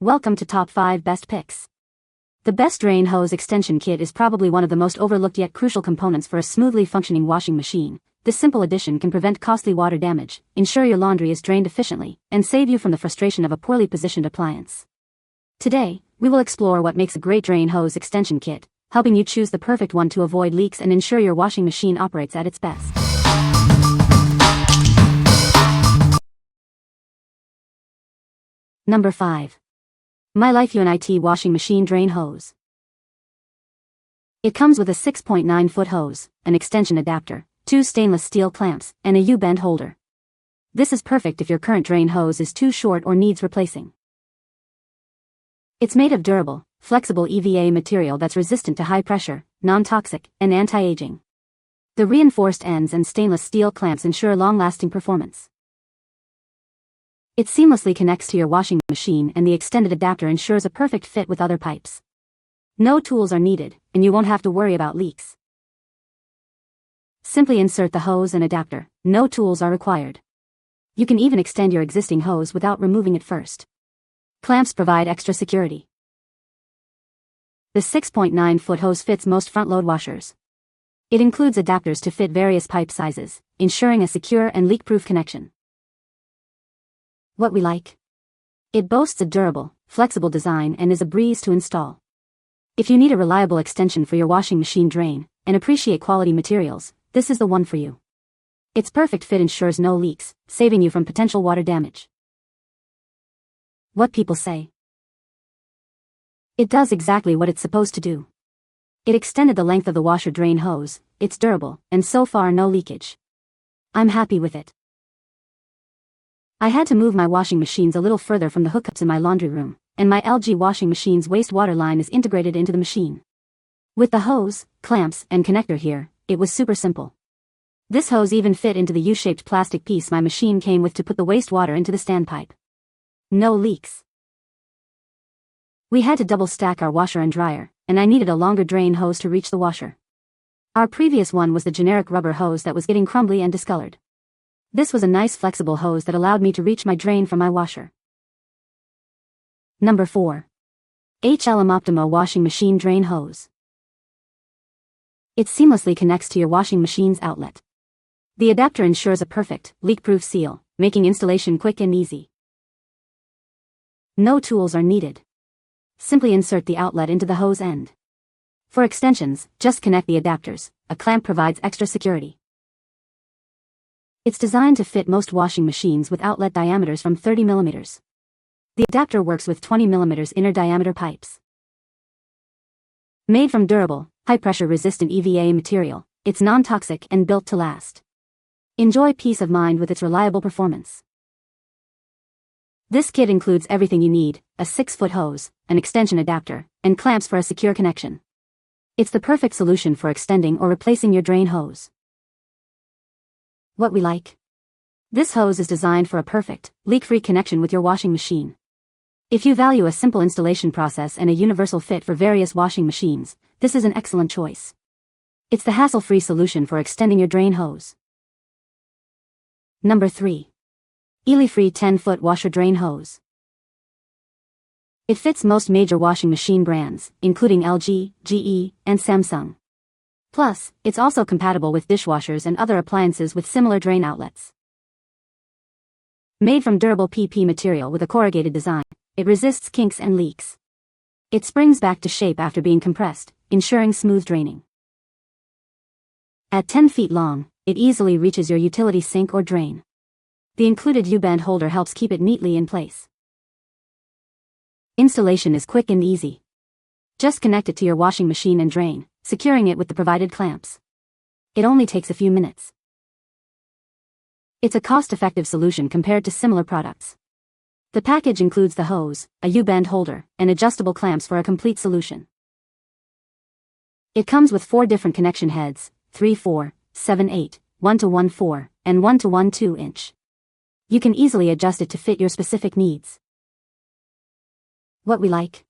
Welcome to Top 5 Best Picks. The best drain hose extension kit is probably one of the most overlooked yet crucial components for a smoothly functioning washing machine. This simple addition can prevent costly water damage, ensure your laundry is drained efficiently, and save you from the frustration of a poorly positioned appliance. Today, we will explore what makes a great drain hose extension kit, helping you choose the perfect one to avoid leaks and ensure your washing machine operates at its best. Number 5. MyLifeUNIT Washing Machine Drain Hose. It comes with a 6.9-foot hose, an extension adapter, 2 stainless steel clamps, and a U-bend holder. This is perfect if your current drain hose is too short or needs replacing. It's made of durable, flexible EVA material that's resistant to high pressure, non-toxic, and anti-aging. The reinforced ends and stainless steel clamps ensure long-lasting performance. It seamlessly connects to your washing machine, and the extended adapter ensures a perfect fit with other pipes. No tools are needed, and you won't have to worry about leaks. Simply insert the hose and adapter. No tools are required. You can even extend your existing hose without removing it first. Clamps provide extra security. The 6.9-foot hose fits most front-load washers. It includes adapters to fit various pipe sizes, ensuring a secure and leak-proof connection. What we like? It boasts a durable, flexible design and is a breeze to install. If you need a reliable extension for your washing machine drain, and appreciate quality materials, this is the one for you. Its perfect fit ensures no leaks, saving you from potential water damage. What people say? It does exactly what it's supposed to do. It extended the length of the washer drain hose, it's durable, and so far no leakage. I'm happy with it. I had to move my washing machines a little further from the hookups in my laundry room, and my LG washing machine's wastewater line is integrated into the machine. With the hose, clamps, and connector here, it was super simple. This hose even fit into the U-shaped plastic piece my machine came with to put the wastewater into the standpipe. No leaks. We had to double stack our washer and dryer, and I needed a longer drain hose to reach the washer. Our previous one was the generic rubber hose that was getting crumbly and discolored. This was a nice flexible hose that allowed me to reach my drain from my washer. Number 4. HLMOptimo Washing Machine Drain Hose. It seamlessly connects to your washing machine's outlet. The adapter ensures a perfect, leak-proof seal, making installation quick and easy. No tools are needed. Simply insert the outlet into the hose end. For extensions, just connect the adapters. A clamp provides extra security. It's designed to fit most washing machines with outlet diameters from 30 mm. The adapter works with 20 mm inner diameter pipes. Made from durable, high-pressure resistant EVA material, it's non-toxic and built to last. Enjoy peace of mind with its reliable performance. This kit includes everything you need: a 6-foot hose, an extension adapter, and clamps for a secure connection. It's the perfect solution for extending or replacing your drain hose. What we like? This hose is designed for a perfect, leak-free connection with your washing machine. If you value a simple installation process and a universal fit for various washing machines, this is an excellent choice. It's the hassle-free solution for extending your drain hose. Number 3. Elyfree 10-foot washer drain hose. It fits most major washing machine brands, including LG, GE, and Samsung. Plus, it's also compatible with dishwashers and other appliances with similar drain outlets. Made from durable PP material with a corrugated design, it resists kinks and leaks. It springs back to shape after being compressed, ensuring smooth draining. At 10 feet long, it easily reaches your utility sink or drain. The included U-bend holder helps keep it neatly in place. Installation is quick and easy. Just connect it to your washing machine and drain, securing it with the provided clamps. It only takes a few minutes. It's a cost-effective solution compared to similar products. The package includes the hose, a U-bend holder, and adjustable clamps for a complete solution. It comes with 4 different connection heads: 3-4, 7-8, 1-1-4, and 1-1-2 inch. You can easily adjust it to fit your specific needs. What we like?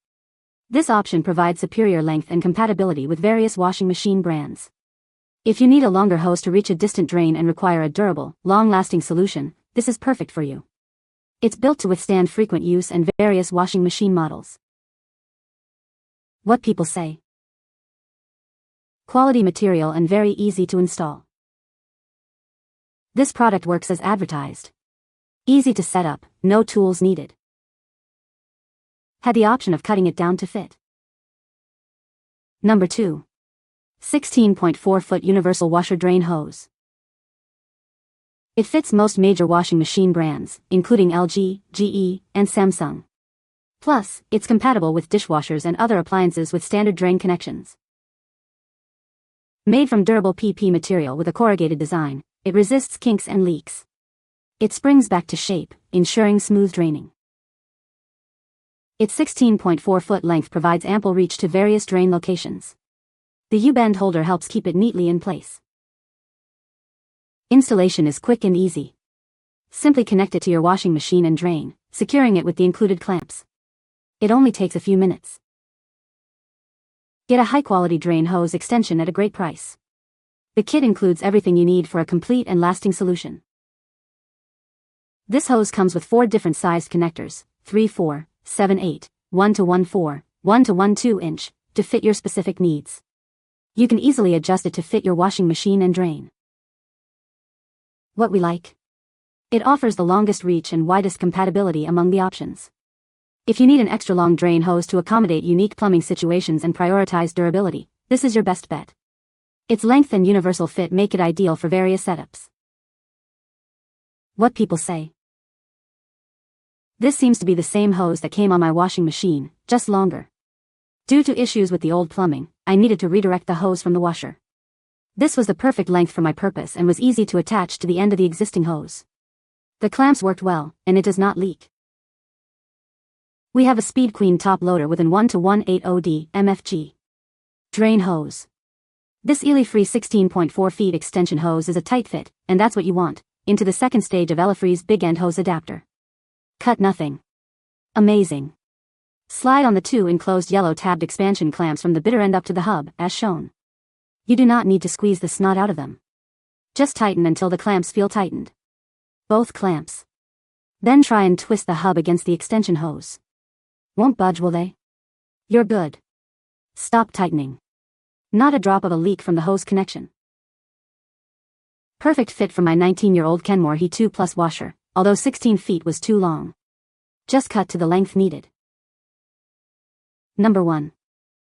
This option provides superior length and compatibility with various washing machine brands. If you need a longer hose to reach a distant drain and require a durable, long-lasting solution, this is perfect for you. It's built to withstand frequent use and various washing machine models. What people say. Quality material and very easy to install. This product works as advertised. Easy to set up, no tools needed. Had the option of cutting it down to fit. Number 2. 16.4-foot universal washer drain hose. It fits most major washing machine brands, including LG, GE, and Samsung. Plus, it's compatible with dishwashers and other appliances with standard drain connections. Made from durable PP material with a corrugated design, it resists kinks and leaks. It springs back to shape, ensuring smooth draining. Its 16.4-foot length provides ample reach to various drain locations. The U-bend holder helps keep it neatly in place. Installation is quick and easy. Simply connect it to your washing machine and drain, securing it with the included clamps. It only takes a few minutes. Get a high-quality drain hose extension at a great price. The kit includes everything you need for a complete and lasting solution. This hose comes with 4 different sized connectors, 3/4, 7/8, 1-1/4, 1-1/2 inch, to fit your specific needs. You can easily adjust it to fit your washing machine and drain. What we like. It offers the longest reach and widest compatibility among the options. If you need an extra long drain hose to accommodate unique plumbing situations and prioritize durability, this is your best bet. Its length and universal fit make it ideal for various setups. What people say. This seems to be the same hose that came on my washing machine, just longer. Due to issues with the old plumbing, I needed to redirect the hose from the washer. This was the perfect length for my purpose and was easy to attach to the end of the existing hose. The clamps worked well, and it does not leak. We have a Speed Queen top loader with an 1-1/8 MFG drain hose. This Elyfree 16.4 feet extension hose is a tight fit, and that's what you want, into the second stage of Elyfree's big end hose adapter. Cut nothing. Amazing. Slide on the 2 enclosed yellow tabbed expansion clamps from the bitter end up to the hub, as shown. You do not need to squeeze the snot out of them. Just tighten until the clamps feel tightened. Both clamps. Then try and twist the hub against the extension hose. Won't budge, will they? You're good. Stop tightening. Not a drop of a leak from the hose connection. Perfect fit for my 19-year-old Kenmore He 2 Plus washer, although 16 feet was too long. Just cut to the length needed. Number 1.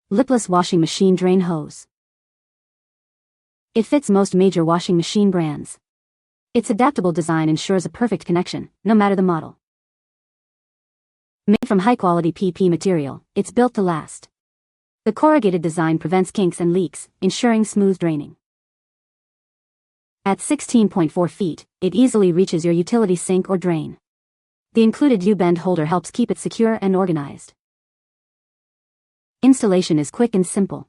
Lyplus washing machine drain hose. It fits most major washing machine brands. Its adaptable design ensures a perfect connection, no matter the model. Made from high-quality PP material, it's built to last. The corrugated design prevents kinks and leaks, ensuring smooth draining. At 16.4 feet, it easily reaches your utility sink or drain. The included U-bend holder helps keep it secure and organized. Installation is quick and simple.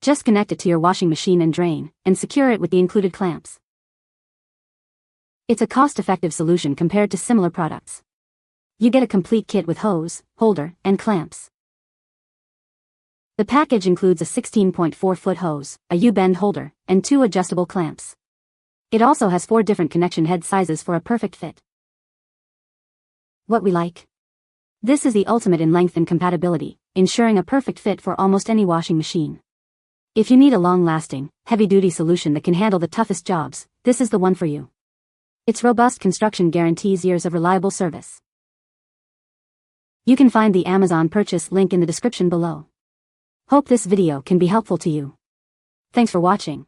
Just connect it to your washing machine and drain, and secure it with the included clamps. It's a cost-effective solution compared to similar products. You get a complete kit with hose, holder, and clamps. The package includes a 16.4-foot hose, a U-bend holder, and 2 adjustable clamps. It also has 4 different connection head sizes for a perfect fit. What we like. This is the ultimate in length and compatibility, ensuring a perfect fit for almost any washing machine. If you need a long-lasting, heavy-duty solution that can handle the toughest jobs, this is the one for you. Its robust construction guarantees years of reliable service. You can find the Amazon purchase link in the description below. Hope this video can be helpful to you. Thanks for watching.